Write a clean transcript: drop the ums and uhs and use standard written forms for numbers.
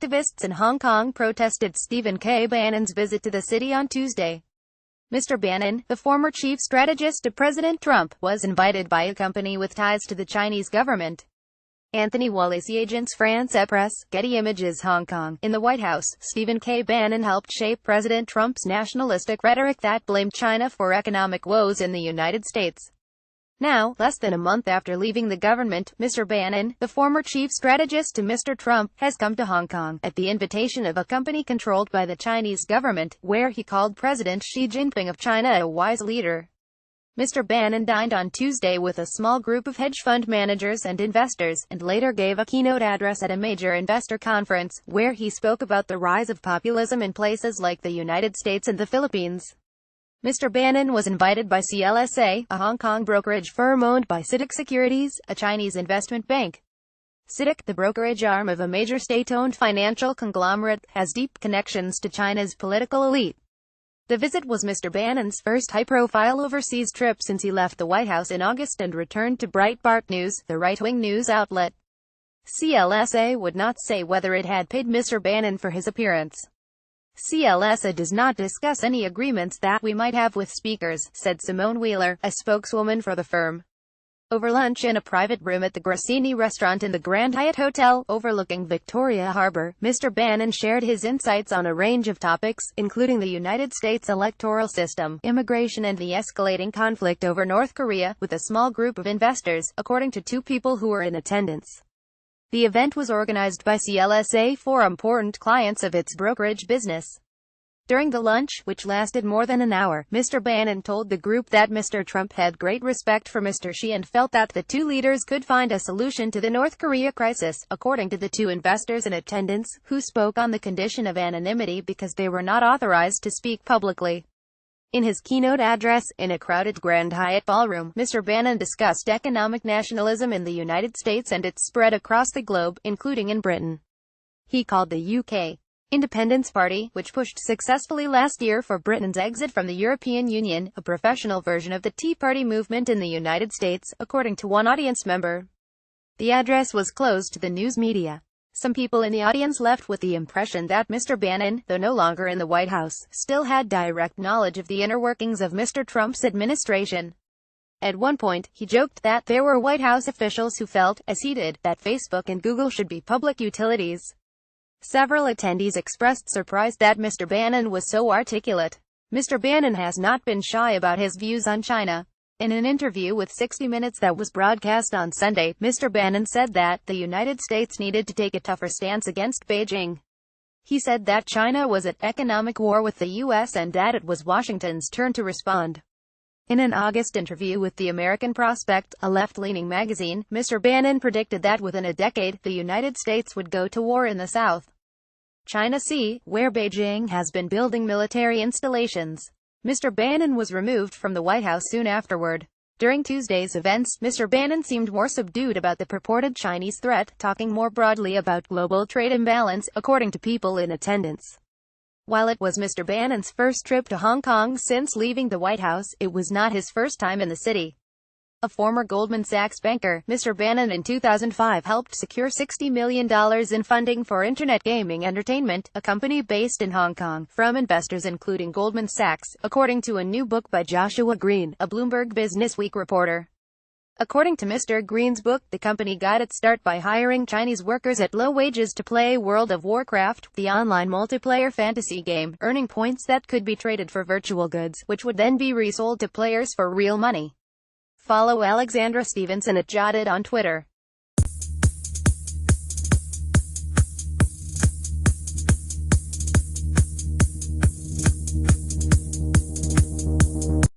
activists in Hong Kong protested Stephen K. Bannon's visit to the city on Tuesday. Mr. Bannon, the former chief strategist to President Trump, was invited by a company with ties to the Chinese government. Anthony Wallace Agents France Press, Getty Images Hong Kong. In the White House, Stephen K. Bannon helped shape President Trump's nationalistic rhetoric that blamed China for economic woes in the United States. Now, less than a month after leaving the government, Mr. Bannon, the former chief strategist to Mr. Trump, has come to Hong Kong, at the invitation of a company controlled by the Chinese government, where he called President Xi Jinping of China a wise leader. Mr. Bannon dined on Tuesday with a small group of hedge fund managers and investors, and later gave a keynote address at a major investor conference, where he spoke about the rise of populism in places like the United States and the Philippines. Mr. Bannon was invited by CLSA, a Hong Kong brokerage firm owned by CITIC Securities, a Chinese investment bank. CITIC, the brokerage arm of a major state-owned financial conglomerate, has deep connections to China's political elite. The visit was Mr. Bannon's first high-profile overseas trip since he left the White House in August and returned to Breitbart News, the right-wing news outlet. CLSA would not say whether it had paid Mr. Bannon for his appearance. CLSA does not discuss any agreements that we might have with speakers, said Simone Wheeler, a spokeswoman for the firm. Over lunch in a private room at the Grassini restaurant in the Grand Hyatt Hotel, overlooking Victoria Harbour, Mr. Bannon shared his insights on a range of topics, including the United States electoral system, immigration and the escalating conflict over North Korea, with a small group of investors, according to two people who were in attendance. The event was organized by CLSA for important clients of its brokerage business. During the lunch, which lasted more than an hour, Mr. Bannon told the group that Mr. Trump had great respect for Mr. Xi and felt that the two leaders could find a solution to the North Korea crisis, according to the two investors in attendance, who spoke on the condition of anonymity because they were not authorized to speak publicly. In his keynote address, in a crowded Grand Hyatt ballroom, Mr. Bannon discussed economic nationalism in the United States and its spread across the globe, including in Britain. He called the UK Independence Party, which pushed successfully last year for Britain's exit from the European Union, a professional version of the Tea Party movement in the United States, according to one audience member. The address was closed to the news media. Some people in the audience left with the impression that Mr. Bannon, though no longer in the White House, still had direct knowledge of the inner workings of Mr. Trump's administration. At one point, he joked that there were White House officials who felt, as he did, that Facebook and Google should be public utilities. Several attendees expressed surprise that Mr. Bannon was so articulate. Mr. Bannon has not been shy about his views on China. In an interview with 60 Minutes that was broadcast on Sunday, Mr. Bannon said that the United States needed to take a tougher stance against Beijing. He said that China was at economic war with the U.S. and that it was Washington's turn to respond. In an August interview with the American Prospect, a left-leaning magazine, Mr. Bannon predicted that within a decade, the United States would go to war in the South China Sea, where Beijing has been building military installations. Mr. Bannon was removed from the White House soon afterward. During Tuesday's events, Mr. Bannon seemed more subdued about the purported Chinese threat, talking more broadly about global trade imbalance, according to people in attendance. While it was Mr. Bannon's first trip to Hong Kong since leaving the White House, it was not his first time in the city. A former Goldman Sachs banker, Mr. Bannon in 2005 helped secure $60 million in funding for Internet Gaming Entertainment, a company based in Hong Kong, from investors including Goldman Sachs, according to a new book by Joshua Green, a Bloomberg Businessweek reporter. According to Mr. Green's book, the company got its start by hiring Chinese workers at low wages to play World of Warcraft, the online multiplayer fantasy game, earning points that could be traded for virtual goods, which would then be resold to players for real money. Follow Alexandra Stevenson at Jotted on Twitter.